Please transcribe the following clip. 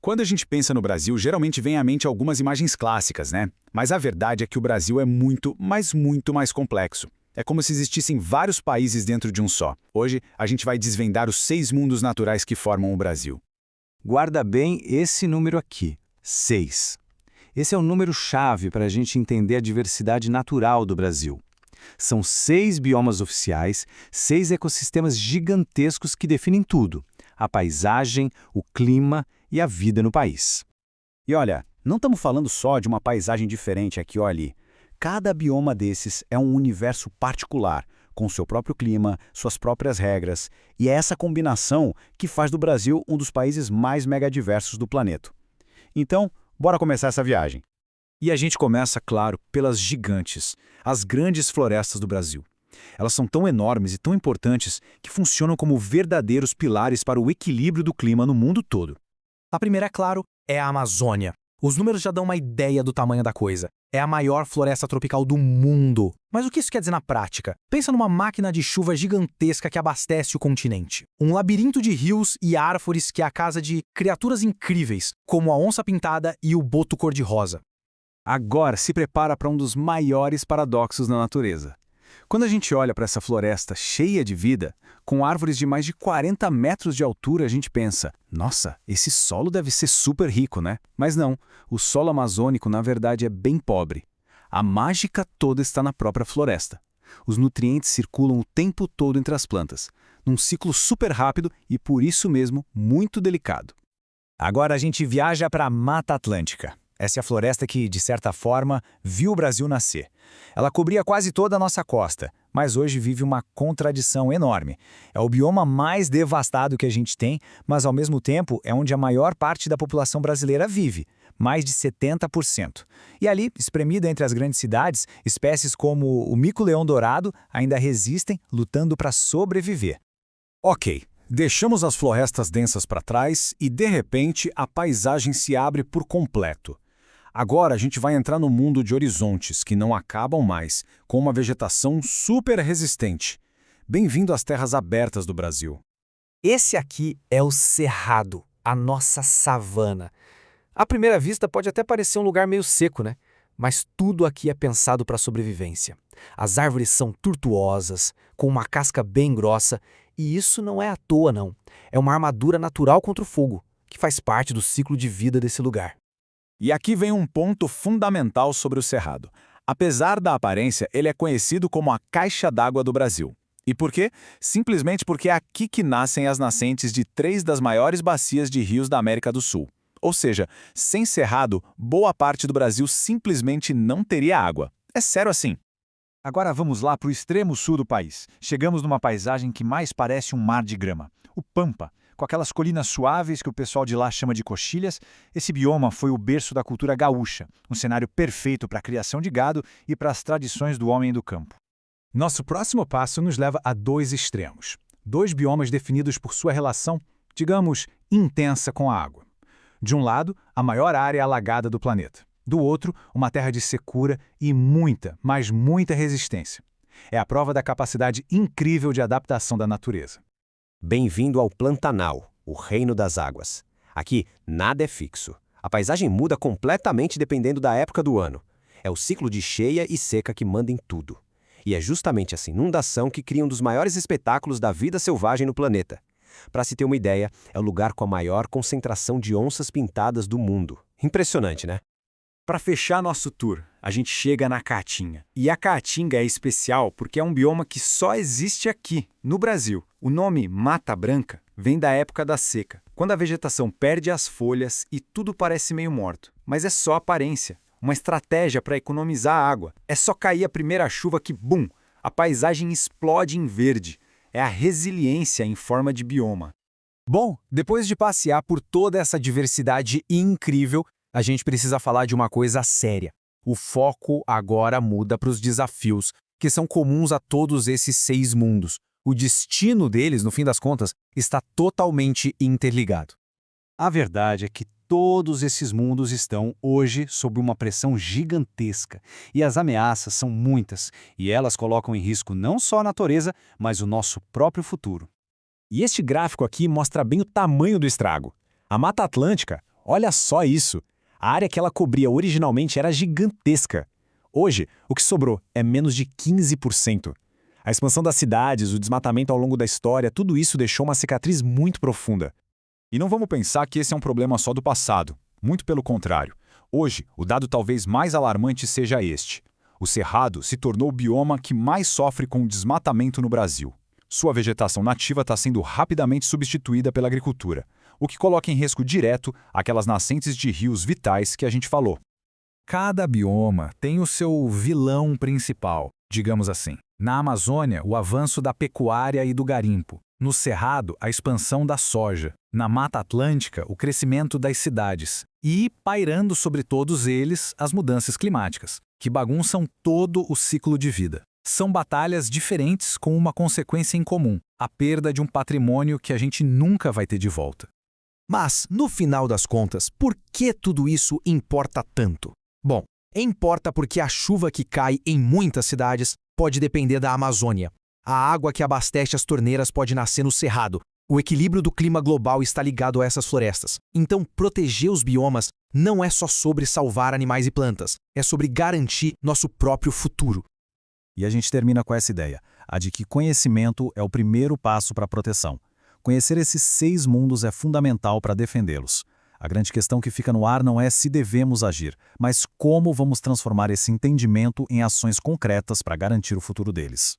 Quando a gente pensa no Brasil, geralmente vem à mente algumas imagens clássicas, né? Mas a verdade é que o Brasil é muito, mas muito mais complexo. É como se existissem vários países dentro de um só. Hoje, a gente vai desvendar os 6 mundos naturais que formam o Brasil. Guarda bem esse número aqui, 6. Esse é o número-chave para a gente entender a diversidade natural do Brasil. São 6 biomas oficiais, 6 ecossistemas gigantescos que definem tudo: a paisagem, o clima e a vida no país. E olha, não estamos falando só de uma paisagem diferente aqui ou ali. Cada bioma desses é um universo particular, com seu próprio clima, suas próprias regras, e é essa combinação que faz do Brasil um dos países mais megadiversos do planeta. Então, bora começar essa viagem. E a gente começa, claro, pelas gigantes, as grandes florestas do Brasil. Elas são tão enormes e tão importantes que funcionam como verdadeiros pilares para o equilíbrio do clima no mundo todo. A primeira, é claro, é a Amazônia. Os números já dão uma ideia do tamanho da coisa. É a maior floresta tropical do mundo. Mas o que isso quer dizer na prática? Pensa numa máquina de chuva gigantesca que abastece o continente. Um labirinto de rios e árvores que é a casa de criaturas incríveis, como a onça-pintada e o boto cor-de-rosa. Agora se prepara para um dos maiores paradoxos na natureza. Quando a gente olha para essa floresta cheia de vida, com árvores de mais de 40 metros de altura, a gente pensa, nossa, esse solo deve ser super rico, né? Mas não, o solo amazônico na verdade é bem pobre. A mágica toda está na própria floresta. Os nutrientes circulam o tempo todo entre as plantas, num ciclo super rápido e por isso mesmo muito delicado. Agora a gente viaja para a Mata Atlântica. Essa é a floresta que, de certa forma, viu o Brasil nascer. Ela cobria quase toda a nossa costa, mas hoje vive uma contradição enorme. É o bioma mais devastado que a gente tem, mas ao mesmo tempo é onde a maior parte da população brasileira vive, mais de 70%. E ali, espremida entre as grandes cidades, espécies como o mico-leão-dourado ainda resistem, lutando para sobreviver. Ok, deixamos as florestas densas para trás e, de repente, a paisagem se abre por completo. Agora a gente vai entrar no mundo de horizontes que não acabam mais, com uma vegetação super resistente. Bem-vindo às terras abertas do Brasil. Esse aqui é o Cerrado, a nossa savana. À primeira vista pode até parecer um lugar meio seco, né? Mas tudo aqui é pensado para a sobrevivência. As árvores são tortuosas, com uma casca bem grossa, e isso não é à toa, não. É uma armadura natural contra o fogo, que faz parte do ciclo de vida desse lugar. E aqui vem um ponto fundamental sobre o Cerrado. Apesar da aparência, ele é conhecido como a caixa d'água do Brasil. E por quê? Simplesmente porque é aqui que nascem as nascentes de 3 das maiores bacias de rios da América do Sul. Ou seja, sem Cerrado, boa parte do Brasil simplesmente não teria água. É sério assim. Agora vamos lá para o extremo sul do país. Chegamos numa paisagem que mais parece um mar de grama, o Pampa. Com aquelas colinas suaves que o pessoal de lá chama de coxilhas, esse bioma foi o berço da cultura gaúcha, um cenário perfeito para a criação de gado e para as tradições do homem do campo. Nosso próximo passo nos leva a 2 extremos. 2 biomas definidos por sua relação, digamos, intensa com a água. De um lado, a maior área alagada do planeta. Do outro, uma terra de secura e muita, mas muita resistência. É a prova da capacidade incrível de adaptação da natureza. Bem-vindo ao Pantanal, o reino das águas. Aqui, nada é fixo. A paisagem muda completamente dependendo da época do ano. É o ciclo de cheia e seca que manda em tudo. E é justamente essa inundação que cria um dos maiores espetáculos da vida selvagem no planeta. Para se ter uma ideia, é o lugar com a maior concentração de onças pintadas do mundo. Impressionante, né? Para fechar nosso tour, a gente chega na Caatinga. E a Caatinga é especial porque é um bioma que só existe aqui, no Brasil. O nome Mata Branca vem da época da seca, quando a vegetação perde as folhas e tudo parece meio morto. Mas é só aparência, uma estratégia para economizar água. É só cair a primeira chuva que, bum, a paisagem explode em verde. É a resiliência em forma de bioma. Bom, depois de passear por toda essa diversidade incrível, a gente precisa falar de uma coisa séria. O foco agora muda para os desafios, que são comuns a todos esses 6 mundos. O destino deles, no fim das contas, está totalmente interligado. A verdade é que todos esses mundos estão, hoje, sob uma pressão gigantesca. E as ameaças são muitas, e elas colocam em risco não só a natureza, mas o nosso próprio futuro. E este gráfico aqui mostra bem o tamanho do estrago. A Mata Atlântica, Olha só isso! A área que ela cobria originalmente era gigantesca. Hoje, o que sobrou é menos de 15%. A expansão das cidades, o desmatamento ao longo da história, tudo isso deixou uma cicatriz muito profunda. E não vamos pensar que esse é um problema só do passado. Muito pelo contrário. Hoje, o dado talvez mais alarmante seja este. O Cerrado se tornou o bioma que mais sofre com o desmatamento no Brasil. Sua vegetação nativa está sendo rapidamente substituída pela agricultura, o que coloca em risco direto aquelas nascentes de rios vitais que a gente falou. Cada bioma tem o seu vilão principal, digamos assim. Na Amazônia, o avanço da pecuária e do garimpo. No Cerrado, a expansão da soja. Na Mata Atlântica, o crescimento das cidades. E, pairando sobre todos eles, as mudanças climáticas, que bagunçam todo o ciclo de vida. São batalhas diferentes com uma consequência em comum: a perda de um patrimônio que a gente nunca vai ter de volta. Mas, no final das contas, por que tudo isso importa tanto? Bom, importa porque a chuva que cai em muitas cidades pode depender da Amazônia. A água que abastece as torneiras pode nascer no Cerrado. O equilíbrio do clima global está ligado a essas florestas. Então, proteger os biomas não é só sobre salvar animais e plantas, é sobre garantir nosso próprio futuro. E a gente termina com essa ideia, a de que conhecimento é o primeiro passo para a proteção. Conhecer esses 6 mundos é fundamental para defendê-los. A grande questão que fica no ar não é se devemos agir, mas como vamos transformar esse entendimento em ações concretas para garantir o futuro deles.